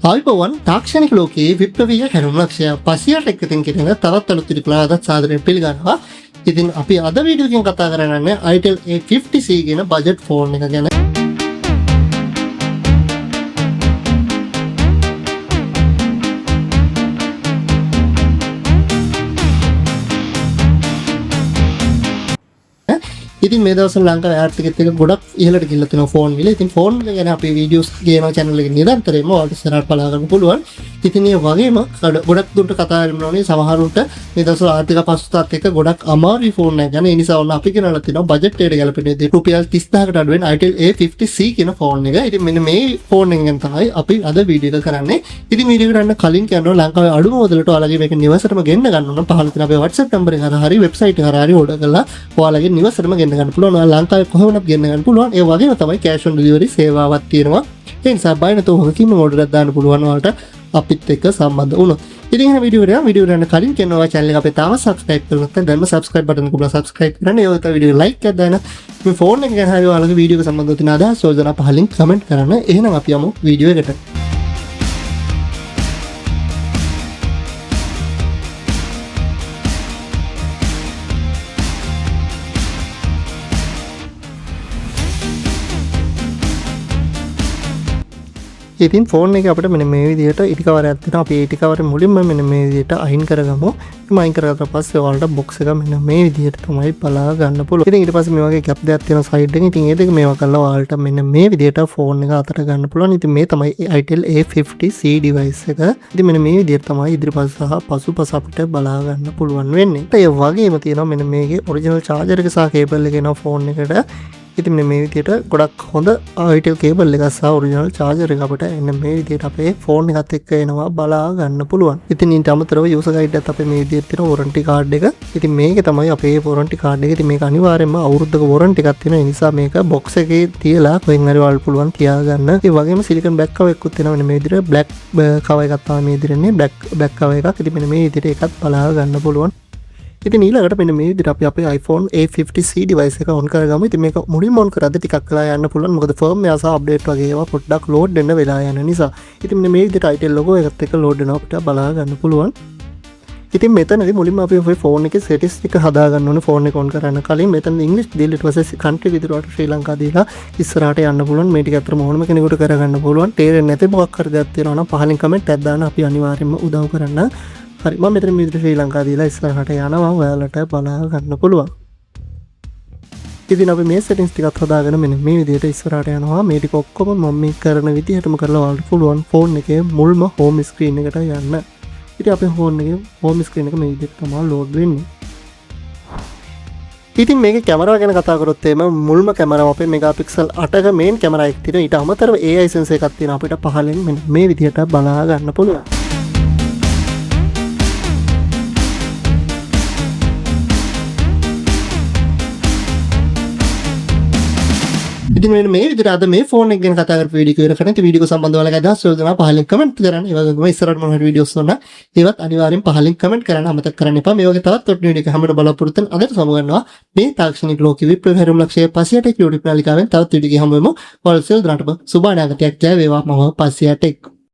ආයිබෝවන් තාක්ෂණික ලෝකයේ විප්ලවීය හැරුම් ලක්ෂය 500ට එකකින් කියන තවත් අලුත් විදිහකට අදත් සාදරයෙන් පිළිගන්නවා. ඉතින් අපි අද වීඩියෝ එකකින් කතා කරන්නේ Itel A50C කියන බජට් ෆෝන් එක ගැන. ඉතින් මේ දවස්වල ලංකාවේ ආර්ථිකයත් එක්ක ගොඩක් ඉහළට ගිහිල්ලා තියෙනවා ෆෝන් වල. ඉතින් ෆෝන් වල ගැන අපි වීඩියෝස් ගේනවා channel එකේ නිරන්තරයෙන්ම ඔයාලට ඉස්සරහට බලා ගන්න පුළුවන්. ඉතින් මේ වගේම ගොඩක් දුරට කතා කරන්න ඕනේ සමහරුන්ට මේ දවස්වල ආර්ථික පසුතත් එක්ක ගොඩක් අමාරුයි ෆෝන් එක ගැන. ඒ නිසා ඔන්න අපි කියනවා තියෙනවා බජට් එකට ගැලපෙන විදිහට රුපියල් 30000කට අඩු වෙන Itel A50C කියන ෆෝන් එක. ඉතින් මෙන්න මේ ෆෝන් එක ගැන තමයි අපි අද වීඩියෝ එක කරන්නේ. ඉතින් වීඩියෝ එකට යන්න කලින් කියනවා ලංකාවේ අඩුම මුදලට ඔයාලගේ මේක නිවසටම ගෙන්න ගන්න ඕන. පහළ තියෙන අපේ WhatsApp number එක හරහා හරි වෙබ්සයිට් එක හරහා හරි ඕඩර් කරලා ඔයාලගේ නිවසටම ගෙන්න ගන්න පුළුවන්. ලංකාවේ කොහොමද ගෙන්න ගන්න පුළුවන්. ඒ වගේම තමයි cash on delivery සේවාවක් තියෙනවා. ඒ නිසා බය නැතුව ඔහකින්ම ඕඩර් එකක් දාන්න පුළුවන් ඔයාලට අපිත් එක්ක සම්බන්ධ වුණොත්. ඉතින් එහෙනම් වීඩියෝ එක කලින් කියනවා channel එක අපේ තාම subscribe කරලා නැත්නම් දැන්ම subscribe button එක ඔබලා subscribe කරන්න. ඒ වගේම වීඩියෝ like එකක් දාන්න. මේ ෆෝන් එක ගැන හරි ඔයාලගේ වීඩියෝ එක සම්බන්ධව තියෙන අදහස් යෝජනා පහලින් comment කරන්න. එහෙනම් අපි යමු වීඩියෝ එකට. ඉතින් ෆෝන් එක අපිට මෙන්න මේ විදිහට ඉටි කවරයක් තියෙනවා. අපි ඒ ඉටි කවරේ මුලින්ම මෙන්න මේ විදිහට අයින් කරගමු. මේ අයින් කරගත්ත පස්සේ ඔයාලට බොක්ස් එක මෙන්න මේ විදිහට තමයි බලා ගන්න පුළුවන්. ඉතින් ඊට පස්සේ මේ වගේ කැප් දෙකක් තියෙනවා සයිඩ් එකේ. ඉතින් ඒ දෙක මේවා කරලා ඔයාලට මෙන්න මේ විදිහට ෆෝන් එක අතට ගන්න පුළුවන්. ඉතින් මේ තමයි Itel A50C device එක. ඉතින් මෙන්න මේ විදිහට තමයි ඉදිරිපස සහ පසුපස අපිට බලා ගන්න පුළුවන් වෙන්නේ. ඒ වගේම තියෙනවා මෙන්න මේකේ ඔරිජිනල් charger එක සහ කේබල් එක එනවා ෆෝන් එකට. ඉතින් මේ විදිහට ගොඩක් හොඳ Itel කේබල් එකක් සහ ඔරිජිනල් charger එක අපිට එන්න මේ විදිහට අපේ ෆෝන් එකත් එක්ක එනවා බලා ගන්න පුළුවන්. ඉතින් ඊට අමතරව user guide එකත් අපේ මේ විදිහට තියෙන warranty card එක. ඉතින් මේක තමයි අපේ warranty card එක. ඉතින් මේක අනිවාර්යයෙන්ම අවුරුද්දක warranty එකක් තියෙන නිසා මේක box එකේ තියලා කොහෙන් හරි වල් පුළුවන් තියාගන්න. ඒ වගේම silicon back cover එකකුත් තියෙනවා. මෙන්න මේ විදිහට black cover එකක් තමයි මේ විදිහට එන්නේ. black back cover එකක්. ඉතින් මෙන්න මේ විදිහට එකත් බලා ගන්න පුළුවන්. ඉතින් ඊළඟට මෙන්න මේ විදිහට අපි අපේ iPhone A50C device එක on කරගමු. ඉතින් මේක මුලින්ම on කරද්දී ටිකක් වෙලා යන්න පුළුවන්. මොකද firmware සහ update වගේ ඒවා පොඩ්ඩක් load වෙන්න වෙලා යන නිසා. ඉතින් මෙන්න මේ විදිහට Itel logo එකත් එක්ක load වෙනවා අපිට බලා ගන්න පුළුවන්. ඉතින් මෙතනදී මුලින්ම අපි අපේ ෆෝන් එකේ settings එක හදා ගන්න ඕනේ. ෆෝන් එක on කරන්න කලින් මෙතන ඉංග්‍රීසි දීලා ඊට පස්සේ country විදිහට ශ්‍රී ලංකා දීලා ඉස්සරහට යන්න පුළුවන්. මේ ටික අතර මොනම කෙනෙකුට කරගන්න පුළුවන්. තේරෙන්නේ නැති මොකක් හරි දෙයක් තියෙනවා නම් පහලින් comment එකක් දාන්න අපි අනිවාර්යයෙන්ම උදව් කරන්න. හරි මම මෙතන මේ විදිහට ශ්‍රී ලංකා දීලා ඉස්සරහට යනවා ඔයාලට බලා ගන්න පුළුවන්. ඉතින් අපි මේ settings ටිකත් හදාගෙන මෙන්න මේ විදිහට ඉස්සරහට යනවා. මේ ටික ඔක්කොම මම මේ කරන විදිහටම කරලා ඔයාලට පුළුවන් ෆෝන් එකේ මුල්ම home screen එකට යන්න. ඉතින් අපේ ෆෝන් එකේ home screen එක මේ විදිහට තමයි load වෙන්නේ. ඉතින් මේකේ කැමරාව ගැන කතා කරොත් එimhe මුල්ම කැමරාව අපේ මෙගාපික්සල් 8ක මේන් කැමරා එකක් තියෙනවා. ඊට අමතරව AI sensor එකක් තියෙනවා. අපිට පහලින් මෙන්න මේ විදිහට බලා ගන්න පුළුවන්. ඉතින් මේ විදිහට අද මේ ෆෝන් එක ගැන කතා කරපු වීඩියෝ එක කරන්නේ. වීඩියෝ සම්බන්ධව ඔයාලගේ අදහස් යෝජනා පහලින් කමෙන්ට් කරන්න. ඒ වගේම ඉස්සරහට මොන හරි වීඩියෝස් වුණා ඒවත් අනිවාර්යෙන් පහලින් කමෙන්ට් කරන්න අමතක කරන්න එපා. මේ වගේ තවත් වීඩියෝ එක හැමෝටම බලාපොරොත්තු වෙන අදට සමුගන්නවා. මේ තාක්ෂණික ලෝකෙ විප්ලව හැරුම් ලක්ෂය 500ට YouTube නාලිකාවෙන් තවත් වීඩියෝ එක හම්බ වෙමු. ඔයාලා සියලු දෙනාටම සුබ අනාගතයක් ජය වේවා. මම 500ට